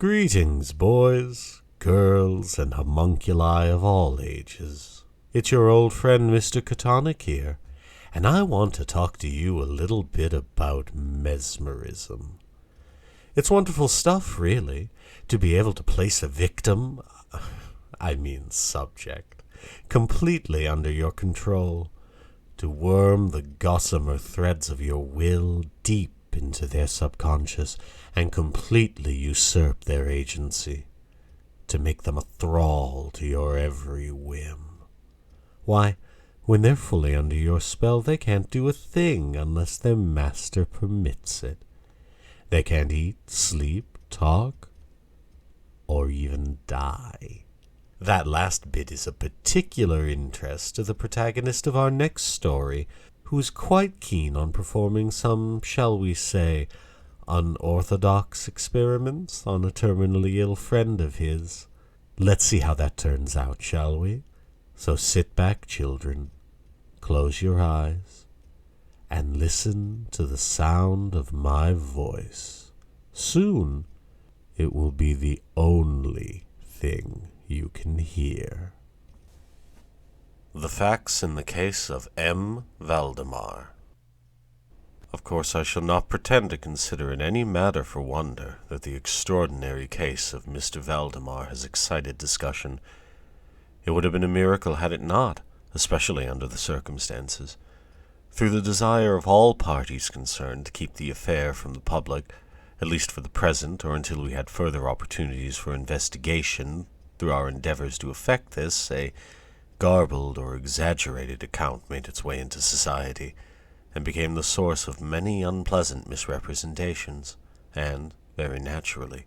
Greetings, boys, girls, and homunculi of all ages. It's your old friend Mr. Catonic here, and I want to talk to you a little bit about mesmerism. It's wonderful stuff, really, to be able to place a victim, subject, completely under your control, to worm the gossamer threads of your will deep into their subconscious and completely usurp their agency, to make them a thrall to your every whim. Why, when they're fully under your spell, they can't do a thing unless their master permits it. They can't eat, sleep, talk, or even die. That last bit is of particular interest to the protagonist of our next story, who is quite keen on performing some, shall we say, unorthodox experiments on a terminally ill friend of his. Let's see how that turns out, shall we? So sit back, children, close your eyes, and listen to the sound of my voice. Soon it will be the only thing you can hear. The facts in the case of M. Valdemar. Of course, I shall not pretend to consider it any matter for wonder that the extraordinary case of Mr. Valdemar has excited discussion. It would have been a miracle had it not, especially under the circumstances. Through the desire of all parties concerned to keep the affair from the public, at least for the present, or until we had further opportunities for investigation, through our endeavors to effect this, a garbled or exaggerated account made its way into society, and became the source of many unpleasant misrepresentations, and, very naturally,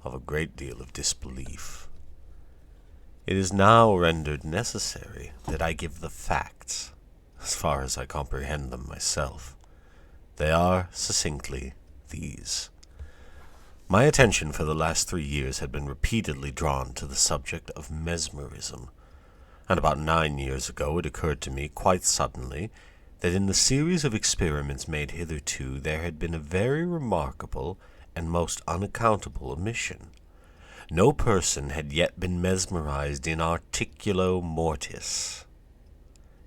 of a great deal of disbelief. It is now rendered necessary that I give the facts, as far as I comprehend them myself. They are, succinctly, these. My attention for the last 3 years had been repeatedly drawn to the subject of mesmerism, and about 9 years ago it occurred to me quite suddenly that in the series of experiments made hitherto there had been a very remarkable and most unaccountable omission. No person had yet been mesmerized in articulo mortis.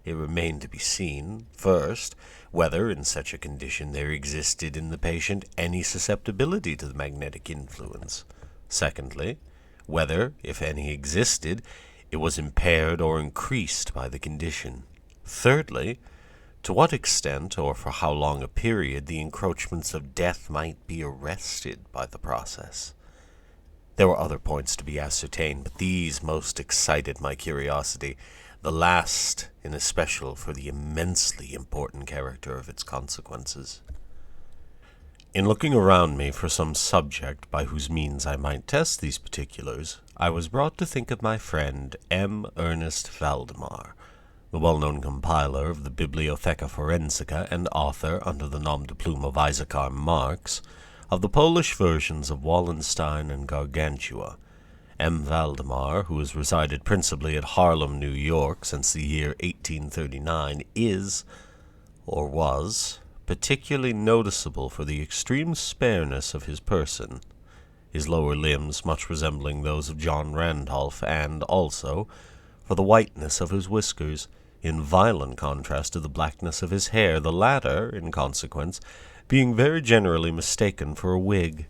It remained to be seen, first, whether in such a condition there existed in the patient any susceptibility to the magnetic influence. Secondly, whether, if any existed, it was impaired or increased by the condition. Thirdly, to what extent or for how long a period the encroachments of death might be arrested by the process. There were other points to be ascertained, but these most excited my curiosity, the last in especial for the immensely important character of its consequences. In looking around me for some subject by whose means I might test these particulars, I was brought to think of my friend M. Ernest Valdemar, the well-known compiler of the Bibliotheca Forensica and author, under the nom de plume of Issachar Marx, of the Polish versions of Wallenstein and Gargantua. M. Valdemar, who has resided principally at Harlem, New York, since the year 1839, is, or was, particularly noticeable for the extreme spareness of his person, his lower limbs much resembling those of John Randolph, and, also, for the whiteness of his whiskers, in violent contrast to the blackness of his hair, the latter, in consequence, being very generally mistaken for a wig.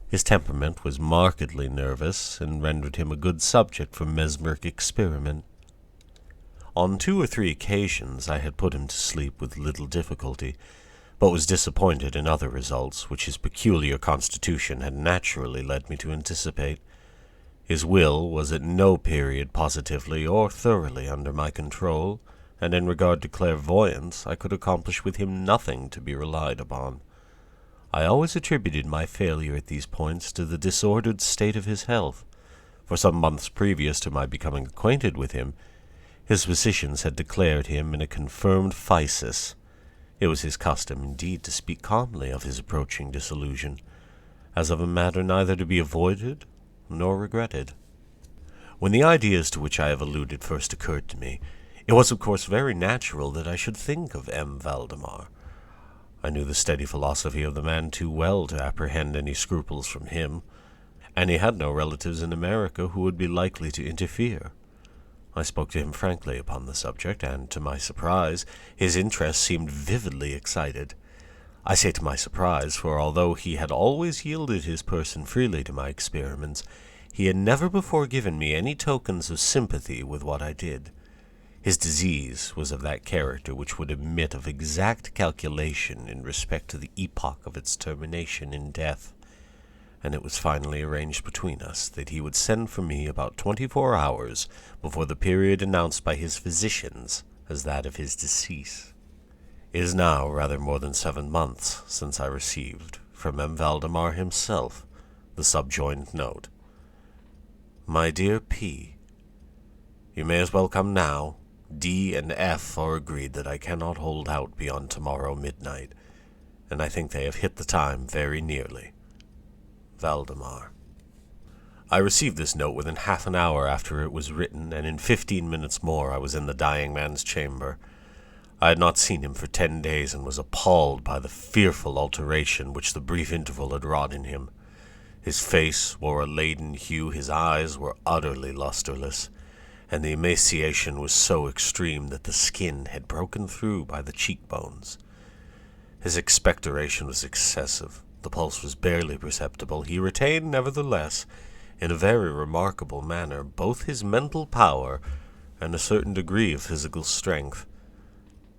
His temperament was markedly nervous, and rendered him a good subject for mesmeric experiment. On 2 or 3 occasions I had put him to sleep with little difficulty, but was disappointed in other results, which his peculiar constitution had naturally led me to anticipate. His will was at no period positively or thoroughly under my control, and in regard to clairvoyance I could accomplish with him nothing to be relied upon. I always attributed my failure at these points to the disordered state of his health. For some months previous to my becoming acquainted with him, his physicians had declared him in a confirmed phthisis. It was his custom, indeed, to speak calmly of his approaching dissolution, as of a matter neither to be avoided nor regretted. When the ideas to which I have alluded first occurred to me, it was of course very natural that I should think of M. Valdemar. I knew the steady philosophy of the man too well to apprehend any scruples from him, and he had no relatives in America who would be likely to interfere. I spoke to him frankly upon the subject, and, to my surprise, his interest seemed vividly excited. I say to my surprise, for although he had always yielded his person freely to my experiments, he had never before given me any tokens of sympathy with what I did. His disease was of that character which would admit of exact calculation in respect to the epoch of its termination in death, and it was finally arranged between us that he would send for me about 24 hours before the period announced by his physicians as that of his decease. It is now rather more than 7 months since I received, from M. Valdemar himself, the subjoined note. My dear P., you may as well come now. D and F are agreed that I cannot hold out beyond tomorrow midnight, and I think they have hit the time very nearly. Valdemar. I received this note within half an hour after it was written, and in 15 minutes more I was in the dying man's chamber. I had not seen him for 10 days, and was appalled by the fearful alteration which the brief interval had wrought in him. His face wore a leaden hue, his eyes were utterly lustreless, and the emaciation was so extreme that the skin had broken through by the cheekbones. His expectoration was excessive, the pulse was barely perceptible. He retained, nevertheless, in a very remarkable manner, both his mental power and a certain degree of physical strength.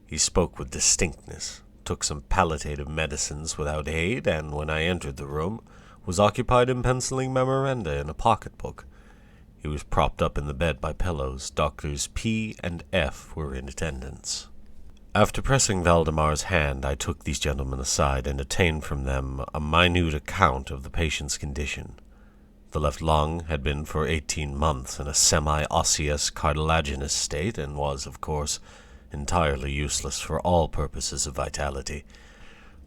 He spoke with distinctness, took some palliative medicines without aid, and when I entered the room, was occupied in penciling memoranda in a pocket-book. He was propped up in the bed by pillows. Doctors P and F were in attendance. After pressing Valdemar's hand, I took these gentlemen aside and obtained from them a minute account of the patient's condition. The left lung had been for 18 months in a semi-osseous cartilaginous state, and was, of course, entirely useless for all purposes of vitality.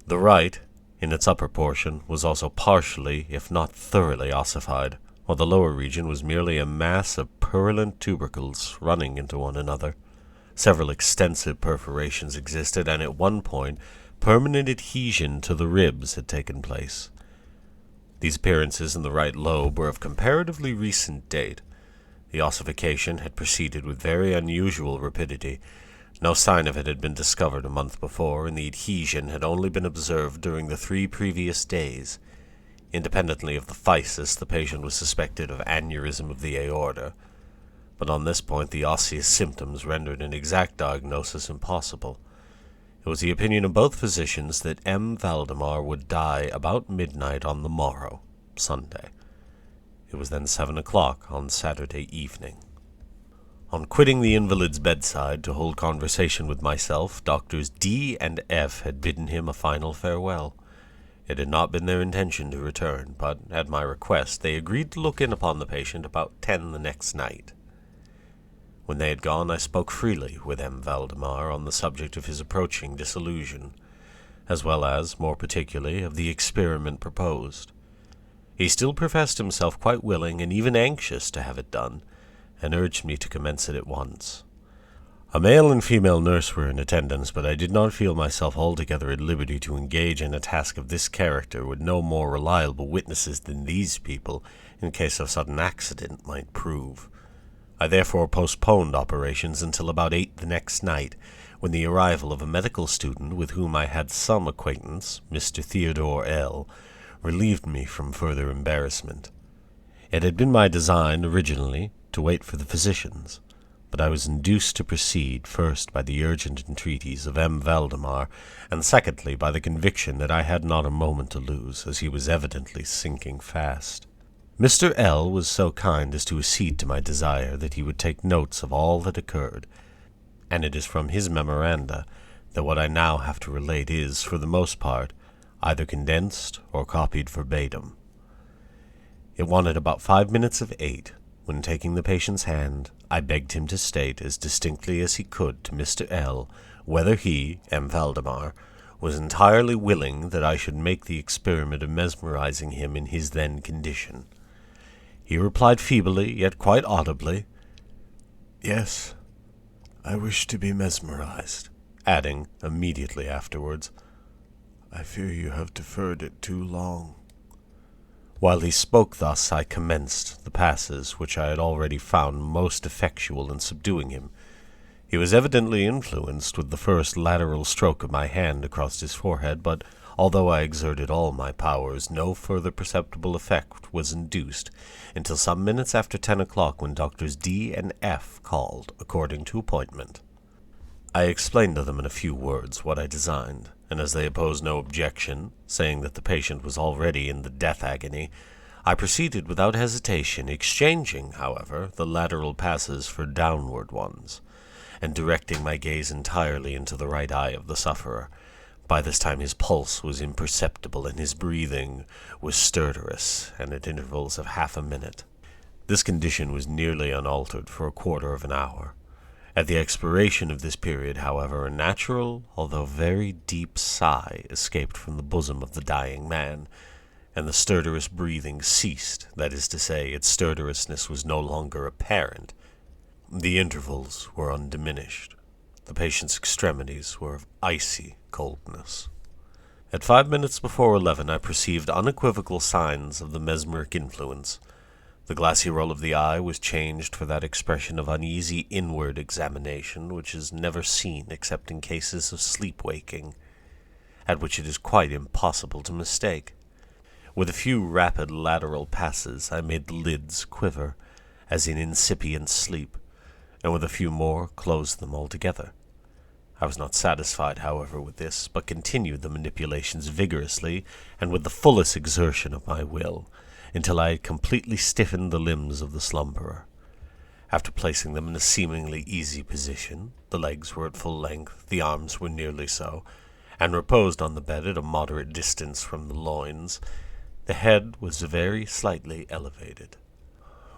The right, in its upper portion, was also partially, if not thoroughly, ossified, while the lower region was merely a mass of purulent tubercles running into one another. Several extensive perforations existed, and at one point permanent adhesion to the ribs had taken place. These appearances in the right lobe were of comparatively recent date. The ossification had proceeded with very unusual rapidity. No sign of it had been discovered a month before, and the adhesion had only been observed during the 3 previous days. Independently of the phthisis, the patient was suspected of aneurysm of the aorta, but on this point the osseous symptoms rendered an exact diagnosis impossible. It was the opinion of both physicians that M. Valdemar would die about midnight on the morrow, Sunday. It was then 7 o'clock on Saturday evening. On quitting the invalid's bedside to hold conversation with myself, Doctors D and F had bidden him a final farewell. It had not been their intention to return, but, at my request, they agreed to look in upon the patient about 10 the next night. When they had gone, I spoke freely with M. Valdemar on the subject of his approaching dissolution, as well as, more particularly, of the experiment proposed. He still professed himself quite willing and even anxious to have it done, and urged me to commence it at once. A male and female nurse were in attendance, but I did not feel myself altogether at liberty to engage in a task of this character with no more reliable witnesses than these people, in case of sudden accident, might prove. I therefore postponed operations until about 8 the next night, when the arrival of a medical student with whom I had some acquaintance, Mr. Theodore L., relieved me from further embarrassment. It had been my design, originally, to wait for the physicians, but I was induced to proceed, first by the urgent entreaties of M. Valdemar, and secondly by the conviction that I had not a moment to lose, as he was evidently sinking fast. Mr. L. was so kind as to accede to my desire that he would take notes of all that occurred, and it is from his memoranda that what I now have to relate is, for the most part, either condensed or copied verbatim. It wanted about 5 minutes of 8, when, taking the patient's hand, I begged him to state as distinctly as he could to Mr. L. whether he, M. Valdemar, was entirely willing that I should make the experiment of mesmerizing him in his then condition. He replied feebly, yet quite audibly, "Yes, I wish to be mesmerized," adding, immediately afterwards, "I fear you have deferred it too long." While he spoke thus, I commenced the passes which I had already found most effectual in subduing him. He was evidently influenced with the first lateral stroke of my hand across his forehead, but although I exerted all my powers, no further perceptible effect was induced until some minutes after 10 o'clock, when Doctors D and F called, according to appointment. I explained to them in a few words what I designed, and as they opposed no objection, saying that the patient was already in the death agony, I proceeded without hesitation, exchanging, however, the lateral passes for downward ones, and directing my gaze entirely into the right eye of the sufferer. By this time his pulse was imperceptible, and his breathing was stertorous, and at intervals of half a minute. This condition was nearly unaltered for a quarter of an hour. At the expiration of this period, however, a natural, although very deep sigh escaped from the bosom of the dying man, and the stertorous breathing ceased. That is to say, its stertorousness was no longer apparent. The intervals were undiminished. The patient's extremities were of icy coldness. At 5 minutes before 11, I perceived unequivocal signs of the mesmeric influence. The glassy roll of the eye was changed for that expression of uneasy inward examination which is never seen except in cases of sleep-waking, at which it is quite impossible to mistake. With a few rapid lateral passes, I made the lids quiver, as in incipient sleep, and with a few more closed them altogether. I was not satisfied, however, with this, but continued the manipulations vigorously and with the fullest exertion of my will, until I had completely stiffened the limbs of the slumberer. After placing them in a seemingly easy position, the legs were at full length, the arms were nearly so, and reposed on the bed at a moderate distance from the loins. The head was very slightly elevated.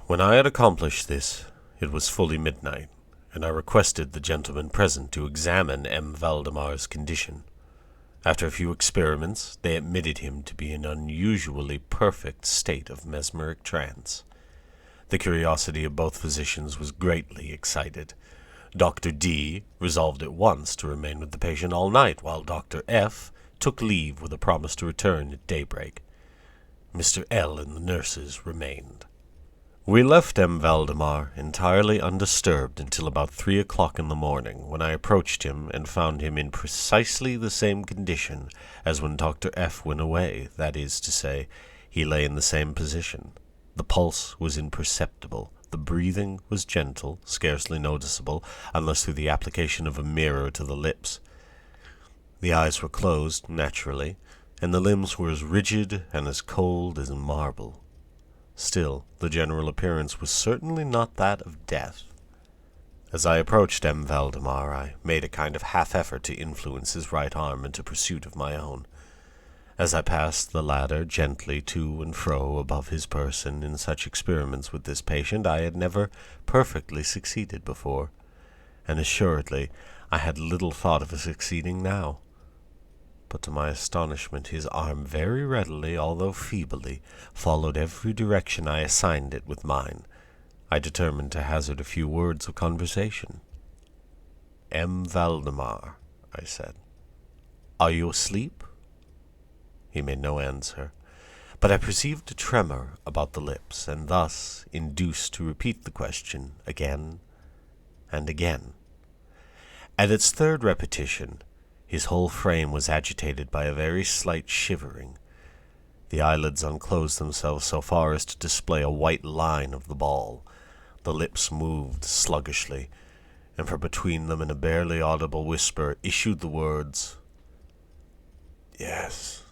When I had accomplished this, it was fully midnight, and I requested the gentlemen present to examine M. Valdemar's condition. After a few experiments, they admitted him to be in an unusually perfect state of mesmeric trance. The curiosity of both physicians was greatly excited. Dr. D resolved at once to remain with the patient all night, while Dr. F took leave with a promise to return at daybreak. Mr. L and the nurses remained. We left M. Valdemar entirely undisturbed until about 3 o'clock in the morning, when I approached him and found him in precisely the same condition as when Dr. F went away. That is to say, he lay in the same position. The pulse was imperceptible. The breathing was gentle, scarcely noticeable, unless through the application of a mirror to the lips. The eyes were closed, naturally, and the limbs were as rigid and as cold as marble. Still, the general appearance was certainly not that of death. As I approached M. Valdemar, I made a kind of half-effort to influence his right arm into pursuit of my own. As I passed the ladder gently to and fro above his person in such experiments with this patient, I had never perfectly succeeded before, and assuredly I had little thought of succeeding now. But to my astonishment, his arm very readily, although feebly, followed every direction I assigned it with mine. I determined to hazard a few words of conversation. "M. Valdemar," I said, "are you asleep?" He made no answer, but I perceived a tremor about the lips, and thus induced to repeat the question again and again. At its third repetition, his whole frame was agitated by a very slight shivering. The eyelids unclosed themselves so far as to display a white line of the ball. The lips moved sluggishly, and from between them in a barely audible whisper issued the words, "Yes,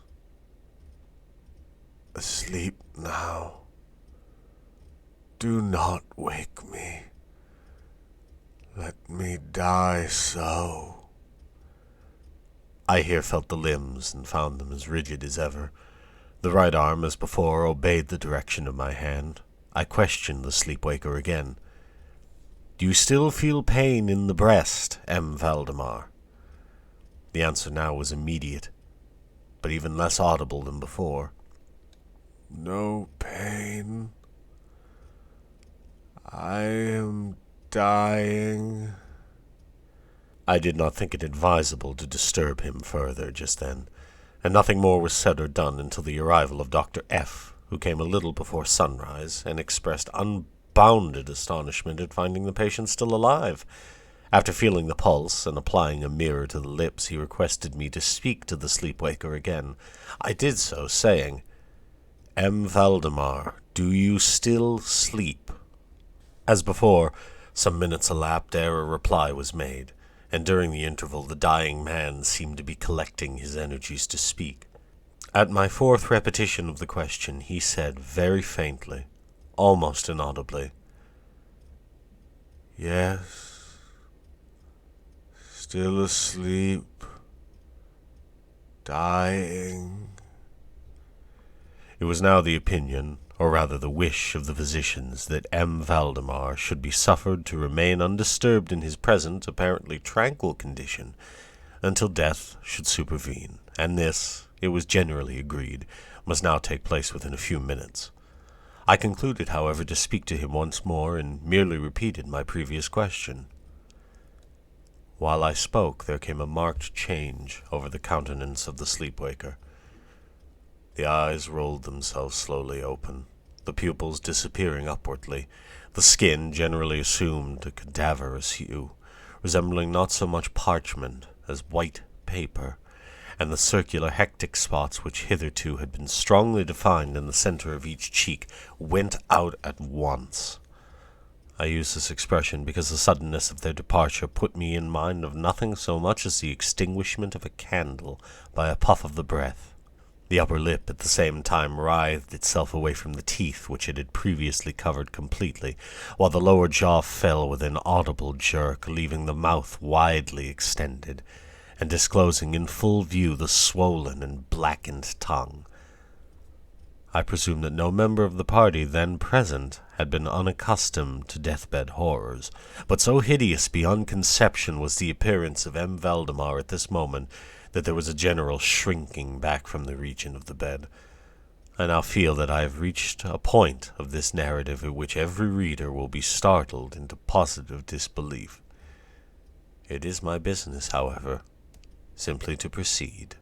asleep now. Do not wake me. Let me die so." I here felt the limbs and found them as rigid as ever. The right arm, as before, obeyed the direction of my hand. I questioned the sleep-waker again. "Do you still feel pain in the breast, M. Valdemar?" The answer now was immediate, but even less audible than before. "No pain. I am dying." I did not think it advisable to disturb him further just then, and nothing more was said or done until the arrival of Dr. F, who came a little before sunrise, and expressed unbounded astonishment at finding the patient still alive. After feeling the pulse and applying a mirror to the lips, he requested me to speak to the sleep-waker again. I did so, saying, "M. Valdemar, do you still sleep?" As before, some minutes elapsed ere a reply was made, and during the interval the dying man seemed to be collecting his energies to speak. At my fourth repetition of the question, he said very faintly, almost inaudibly, "Yes. Still asleep. Dying." It was now the opinion, or rather the wish of the physicians, that M. Valdemar should be suffered to remain undisturbed in his present, apparently tranquil condition, until death should supervene, and this, it was generally agreed, must now take place within a few minutes. I concluded, however, to speak to him once more, and merely repeated my previous question. While I spoke, there came a marked change over the countenance of the sleep-waker. The eyes rolled themselves slowly open, the pupils disappearing upwardly. The skin generally assumed a cadaverous hue, resembling not so much parchment as white paper, and the circular hectic spots which hitherto had been strongly defined in the center of each cheek went out at once. I use this expression because the suddenness of their departure put me in mind of nothing so much as the extinguishment of a candle by a puff of the breath. The upper lip at the same time writhed itself away from the teeth which it had previously covered completely, while the lower jaw fell with an audible jerk, leaving the mouth widely extended, and disclosing in full view the swollen and blackened tongue. I presume that no member of the party then present had been unaccustomed to deathbed horrors, but so hideous beyond conception was the appearance of M. Valdemar at this moment that there was a general shrinking back from the region of the bed. I now feel that I have reached a point of this narrative at which every reader will be startled into positive disbelief. It is my business, however, simply to proceed.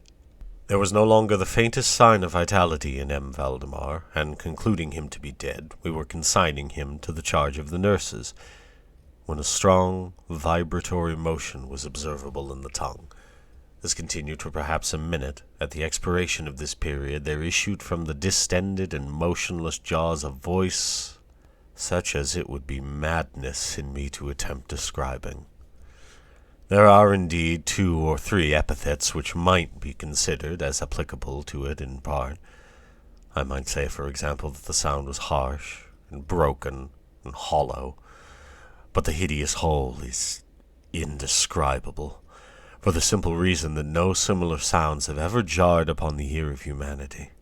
There was no longer the faintest sign of vitality in M. Valdemar, and concluding him to be dead, we were consigning him to the charge of the nurses, when a strong vibratory motion was observable in the tongue. This continued for perhaps a minute. At the expiration of this period there issued from the distended and motionless jaws a voice such as it would be madness in me to attempt describing. There are indeed 2 or 3 epithets which might be considered as applicable to it in part. I might say, for example, that the sound was harsh and broken and hollow, but the hideous whole is indescribable, for the simple reason that no similar sounds have ever jarred upon the ear of humanity.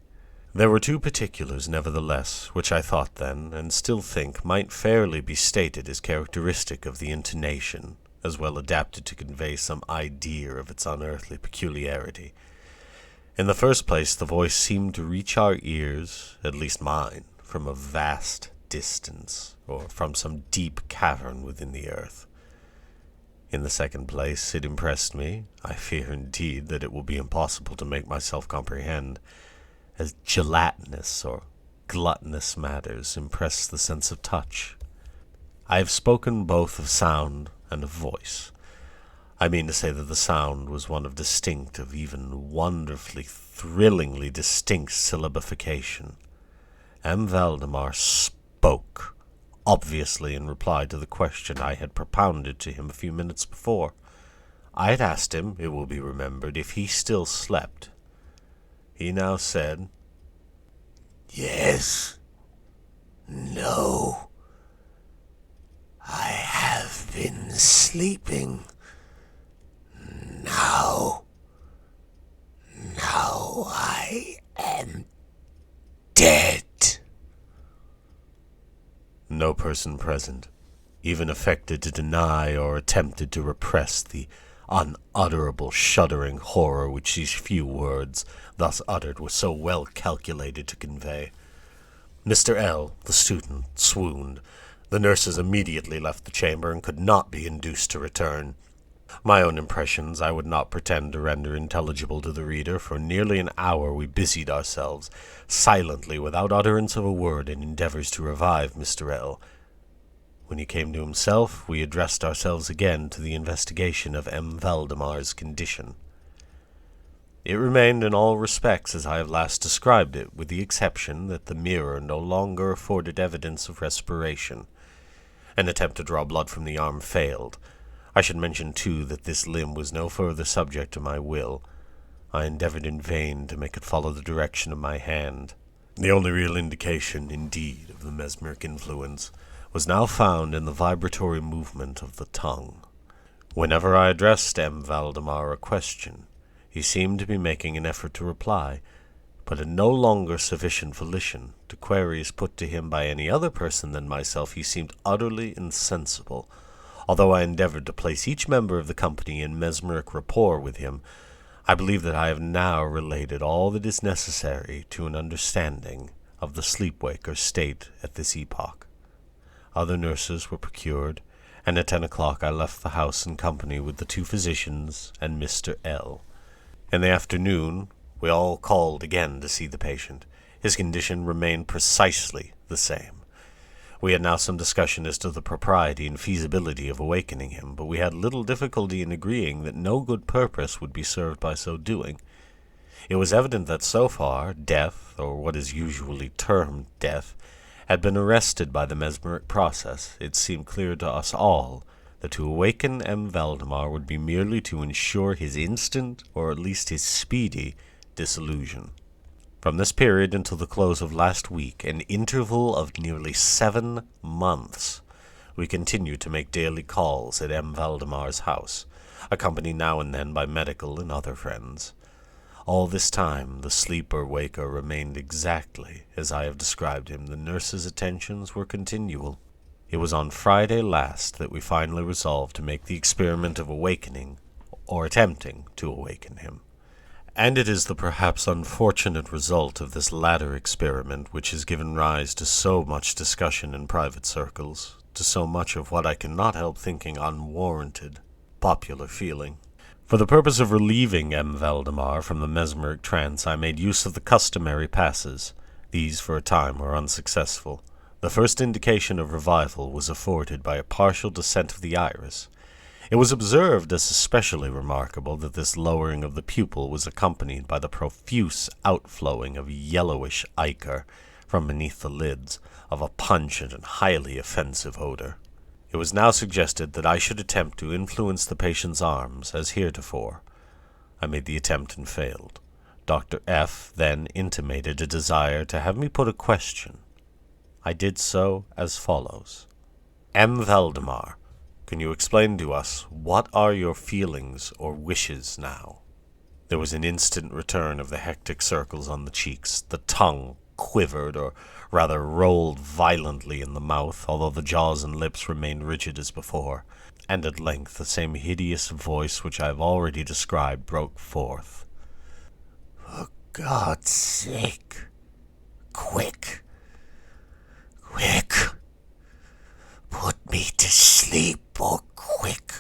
There were 2 particulars, nevertheless, which I thought then, and still think, might fairly be stated as characteristic of the intonation, as well adapted to convey some idea of its unearthly peculiarity. In the first place, the voice seemed to reach our ears, at least mine, from a vast distance, or from some deep cavern within the earth. In the second place, it impressed me, I fear indeed that it will be impossible to make myself comprehend, as gelatinous or gluttonous matters impress the sense of touch. I have spoken both of sound and of voice. I mean to say that the sound was one of distinct, of even wonderfully, thrillingly distinct syllabification. M. Valdemar spoke, obviously in reply to the question I had propounded to him a few minutes before. I had asked him, it will be remembered, if he still slept. He now said, "Yes, no, I have been sleeping. Now I am dead." No person present even affected to deny or attempted to repress the unutterable shuddering horror which these few words, thus uttered, were so well calculated to convey. Mr. L., the student, swooned. The nurses immediately left the chamber and could not be induced to return. My own impressions I would not pretend to render intelligible to the reader. For nearly an hour we busied ourselves, silently, without utterance of a word, in endeavors to revive Mr. L. When he came to himself, we addressed ourselves again to the investigation of M. Valdemar's condition. It remained in all respects as I have last described it, with the exception that the mirror no longer afforded evidence of respiration. An attempt to draw blood from the arm failed. I should mention, too, that this limb was no further subject to my will. I endeavored in vain to make it follow the direction of my hand. The only real indication, indeed, of the mesmeric influence was now found in the vibratory movement of the tongue. Whenever I addressed M. Valdemar a question, he seemed to be making an effort to reply, but had no longer sufficient volition. To queries put to him by any other person than myself he seemed utterly insensible. Although I endeavored to place each member of the company in mesmeric rapport with him, I believe that I have now related all that is necessary to an understanding of the sleep-waker state at this epoch. Other nurses were procured, and at 10 o'clock I left the house in company with the 2 physicians and Mr. L. In the afternoon we all called again to see the patient. His condition remained precisely the same. We had now some discussion as to the propriety and feasibility of awakening him, but we had little difficulty in agreeing that no good purpose would be served by so doing. It was evident that so far death, or what is usually termed death, had been arrested by the mesmeric process. It seemed clear to us all that to awaken M. Valdemar would be merely to ensure his instant, or at least his speedy, dissolution. From this period until the close of last week, an interval of nearly 7 months, we continued to make daily calls at M. Valdemar's house, accompanied now and then by medical and other friends. All this time the sleeper-waker remained exactly as I have described him. The nurse's attentions were continual. It was on Friday last that we finally resolved to make the experiment of awakening, or attempting to awaken him. And it is the perhaps unfortunate result of this latter experiment which has given rise to so much discussion in private circles, to so much of what I cannot help thinking unwarranted popular feeling. For the purpose of relieving M. Valdemar from the mesmeric trance, I made use of the customary passes. These for a time were unsuccessful. The first indication of revival was afforded by a partial descent of the iris. It was observed as especially remarkable that this lowering of the pupil was accompanied by the profuse outflowing of yellowish ichor from beneath the lids, of a pungent and highly offensive odor. It was now suggested that I should attempt to influence the patient's arms as heretofore. I made the attempt and failed. Dr. F. then intimated a desire to have me put a question. I did so as follows. M. Valdemar, can you explain to us what are your feelings or wishes now? There was an instant return of the hectic circles on the cheeks. The tongue quivered, or rather rolled violently in the mouth, although the jaws and lips remained rigid as before. And at length the same hideous voice which I have already described broke forth. For God's sake, quick, quick, put me to sleep, or quick,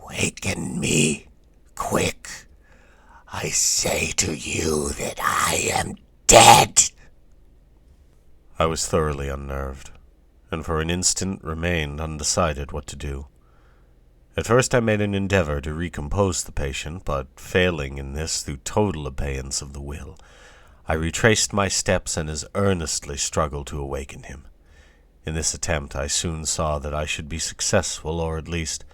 waken me, quick. I say to you that I am dead. I was thoroughly unnerved, and for an instant remained undecided what to do. At first I made an endeavor to recompose the patient, but failing in this through total abeyance of the will, I retraced my steps and as earnestly struggled to awaken him. In this attempt I soon saw that I should be successful, or at least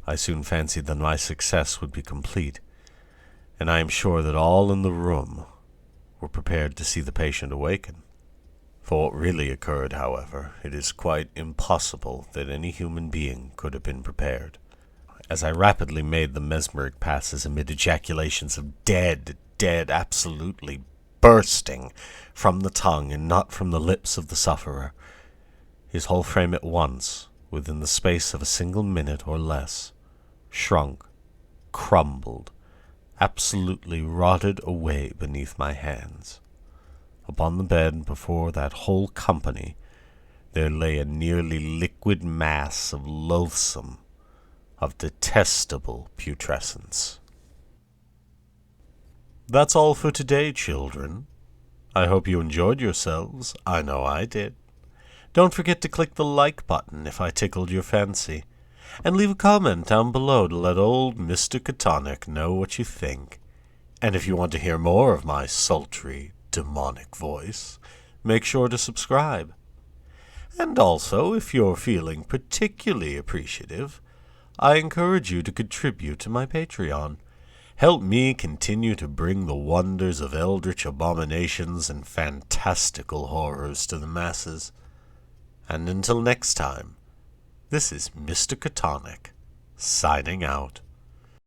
I soon fancied that my success would be complete, and I am sure that all in the room were prepared to see the patient awaken. For what really occurred, however, it is quite impossible that any human being could have been prepared. As I rapidly made the mesmeric passes amid ejaculations of dead, absolutely bursting from the tongue and not from the lips of the sufferer, his whole frame at once, within the space of a single minute or less, shrunk, crumbled, absolutely rotted away beneath my hands. Upon the bed before that whole company there lay a nearly liquid mass of loathsome, of detestable putrescence. That's all for today, children. I hope you enjoyed yourselves. I know I did. Don't forget to click the like button if I tickled your fancy, and leave a comment down below to let old Mr. Catonic know what you think. And if you want to hear more of my sultry, demonic voice, make sure to subscribe. And also, if you're feeling particularly appreciative, I encourage you to contribute to my Patreon. Help me continue to bring the wonders of eldritch abominations and fantastical horrors to the masses. And until next time, this is Mr. Catonic, signing out.